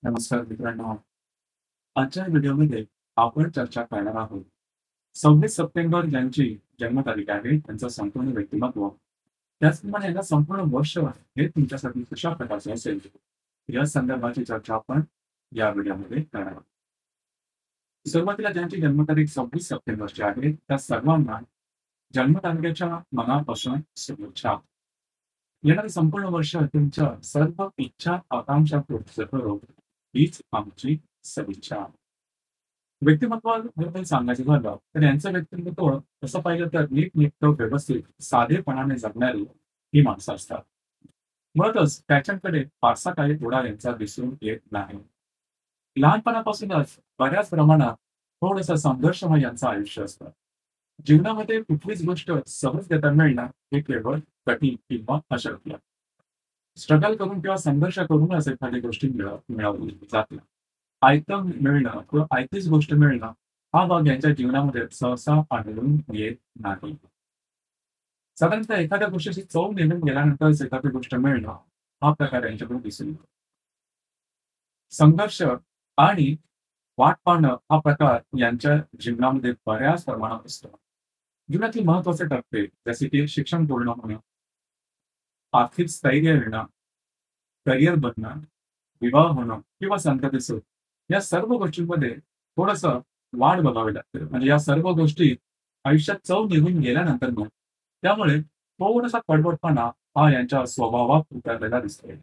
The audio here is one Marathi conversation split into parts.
नमस्कार मित्रांनो. आजच्या व्हिडिओमध्ये आपण चर्चा करणार आहोत 26 सप्टेंबर यांची जन्मतारीख आहे, त्यांचं संपूर्ण व्यक्तिमत्व. त्याचप्रमाणे यांना संपूर्ण वर्ष हे तुमच्यासाठी कशा प्रकारचे असेल, या संदर्भाची चर्चा आपण या व्हिडिओमध्ये करणार आहोत. सुरुवातीला ज्यांची जन्मतारीख 26 सप्टेंबरची आहे, त्या सर्वांना जन्मतारखेच्या मनापासून शुभेच्छा. येणारे संपूर्ण वर्ष तुमच्या सर्व इच्छा, आकांक्षा पूर्ण करो, हीच आमची सदिच्छा. व्यक्तिमत्वाबद्दल सांगायचं झालं तर यांचं व्यक्तिमत्व तसं पाहिलं तर नीटनेटकं, व्यवस्थित, साधेपणाने जगणारी ही माणसं असतात. मुळातच त्याच्याकडे फारसा काही पुढा यांचा दिसून येत नाही. लहानपणापासूनच बऱ्याच प्रमाणात थोडंसं संघर्षमय यांचं आयुष्य असतं. जीवनामध्ये कुठलीच गोष्ट सहजतेने मिळणं हे केवळ कठीण किंवा अशक्य. स्ट्रगल करून किंवा संघर्ष करूनच एखादी गोष्टी मिळवली जाते. आयतं मिळणं किंवा आयतीच गोष्ट मिळणं हा भाग यांच्या जीवनामध्ये सहसा आढळून येत नाही. साधारणतः एखाद्या गोष्टीची चव निघून गेल्यानंतरच एखादी गोष्ट मिळणं हा प्रकार यांच्याकडून दिसून येतो. संघर्ष आणि वाट पाहणं हा प्रकार यांच्या जीवनामध्ये बऱ्याच प्रमाणात असतो. जीवनातील महत्वाचे टप्पे जसे की शिक्षण पूर्ण होणं, आर्थिक स्थैर्य येणं, करिअर बनणं, विवाह होणं किंवा संतती सुख, या सर्व गोष्टींमध्ये थोडंसं वाट बघावी लागते. म्हणजे या सर्व गोष्टी आयुष्यात चव निघून गेल्यानंतर मग त्यामुळे थोडासा कडवटपणा हा यांच्या स्वभावात उतरलेला दिसतोय.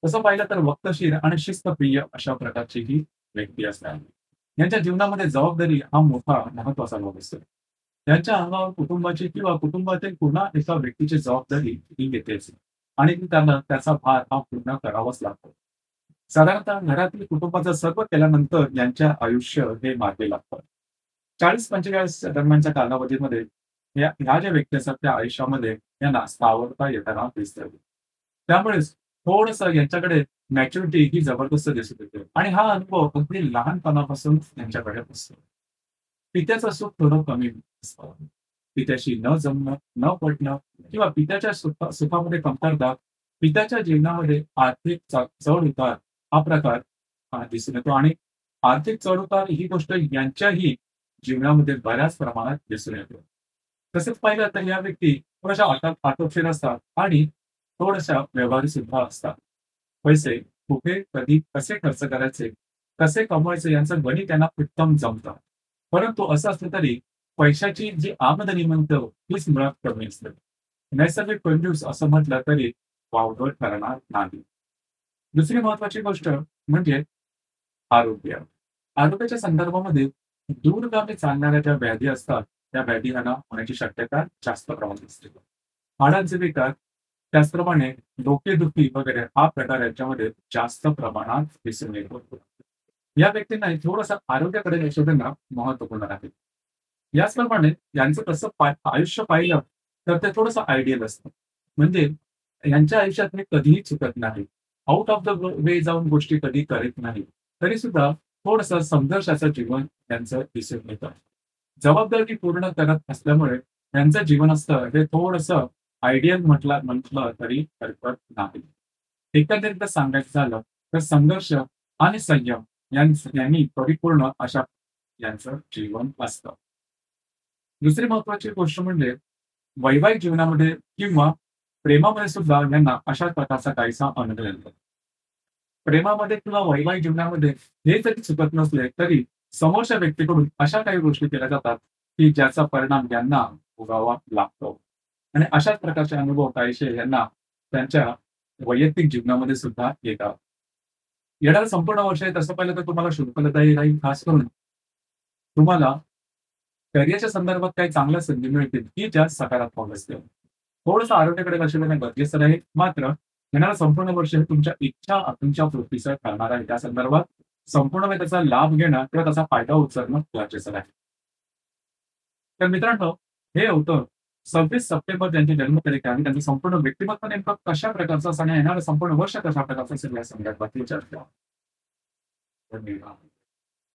तसं पाहिलं तर वक्तशीर आणि शिस्तप्रिय अशा प्रकारची ही व्यक्ती असतात. यांच्या जीवनामध्ये जबाबदारी हा मोठा महत्वाचा भाग असतो. त्यांच्या अंगावर कुटुंबाची किंवा कुटुंबातील पुन्हा एका व्यक्तीची जबाबदारी ही येतेच आणि ती त्यांना त्याचा भार हा पूर्ण करावाच लागतो. साधारणतः घरातील कुटुंबाचं सर्व केल्यानंतर यांच्या आयुष्य हे मार्गी लागतं. 40-45 दरम्यानच्या कालावधीमध्ये ह्या ज्या व्यक्ती असतात त्या आयुष्यामध्ये यांना स्थावरता येताना दिसतं. त्यामुळेच थोडंसं यांच्याकडे मॅच्युरिटी ही जबरदस्त दिसून येते आणि हा अनुभव अगदी लहानपणापासून त्यांच्याकडे असतो. पित्याचं सुख थोडं कमी असतं. पित्याशी न जमणं, न पटणं किंवा पित्याच्या सुखामध्ये कमतरता, पित्याच्या जीवनामध्ये आर्थिक चढ-उतार हा प्रकार दिसून येतो आणि आर्थिक चढ-उतार ही गोष्ट यांच्याही जीवनामध्ये बऱ्याच प्रमाणात दिसून येते. तसंच पाहिलं तर या व्यक्ती थोड्याशा आटोपशीर असतात आणि थोड्याशा व्यवहारी सुद्धा असतात. पैसे कुठे, कधी, कसे खर्च करायचे, कसे कमवायचे यांचं गणित त्यांना उत्तम जमतं. परंतु असं असलं तरी पैशाची जी आमदनी म्हणतो तीच मुळात कमी असते. नैसर्गिक कंजूस असं म्हटलं तरी वावगं ठरणार नाही. दुसरी महत्वाची गोष्ट म्हणजे आरोग्य. आरोग्याच्या संदर्भामध्ये दूरगामी चालणाऱ्या ज्या व्याधी असतात, त्या व्याधी यांना होण्याची शक्यता जास्त प्रमाणात असते. हाडांचे विकार, त्याचप्रमाणे डोकेदुखी वगैरे हा प्रकार याच्यामध्ये जास्त प्रमाणात दिसून येतो. या व्यक्तींना थोडंसं आरोग्याकडे लक्ष देणं महत्त्वपूर्ण आहे. याचप्रमाणे यांचं कसं आयुष्य पाहिलं तर ते थोडंसं आयडियल असतं. म्हणजे यांच्या आयुष्यात मी कधीही चुकत नाही. आउट ऑफ द वे जाऊन गोष्टी कधी करत नाही. तरीसुद्धा थोडंसं संघर्षाचं जीवन यांचं दिसून येतं. जबाबदारी पूर्ण करत असल्यामुळे त्यांचं जीवन असतं हे थोडंसं आयडियल म्हटलं तरी हरकत नाही. एकंदरीत सांगायचं झालं तर संघर्ष आणि संयम यांनी परिपूर्ण अशा यांचं जीवन असतं. दुसरी महत्वाची गोष्ट म्हणजे वैवाहिक जीवनामध्ये किंवा प्रेमामध्ये सुद्धा यांना अशा प्रकारचा काहीसा अनुभव येतो. प्रेमामध्ये किंवा वैवाहिक जीवनामध्ये हे जरी चुकत नसले तरी समोरच्या व्यक्तीकडून अशा काही गोष्टी केल्या जातात की ज्याचा परिणाम यांना भोगावा लागतो आणि अशाच प्रकारचे अनुभव काहीसे यांना त्यांच्या वैयक्तिक जीवनामध्ये सुद्धा येतात. येणारं संपूर्ण वर्ष आहे तसं पाहिलं तर तुम्हाला शुभफलदायी राहील. खास करून तुम्हाला करिअरच्या संदर्भात काही चांगल्या संधी मिळतील की ज्या सकारात्मक असतील. थोडंसं आरोग्याकडे लक्ष देणे गरजेचं आहे. मात्र येणारं संपूर्ण वर्ष हे तुमच्या इच्छा, आकांक्षा पूर्तीचं ठरणार आहे. त्या संदर्भात संपूर्णपणे त्याचा लाभ घेणं किंवा त्याचा फायदा उचलणं गरजेचं आहे. तर मित्रांनो, हे होतं 26 सप्टेंबर ज्यांची जन्मतारीख आहे त्यांचं संपूर्ण व्यक्तिमत्व नेमकं कशा प्रकारचं असं आणि येणारं संपूर्ण वर्ष कशा प्रकारचं असेल या संदर्भातली चर्चा. धन्यवाद.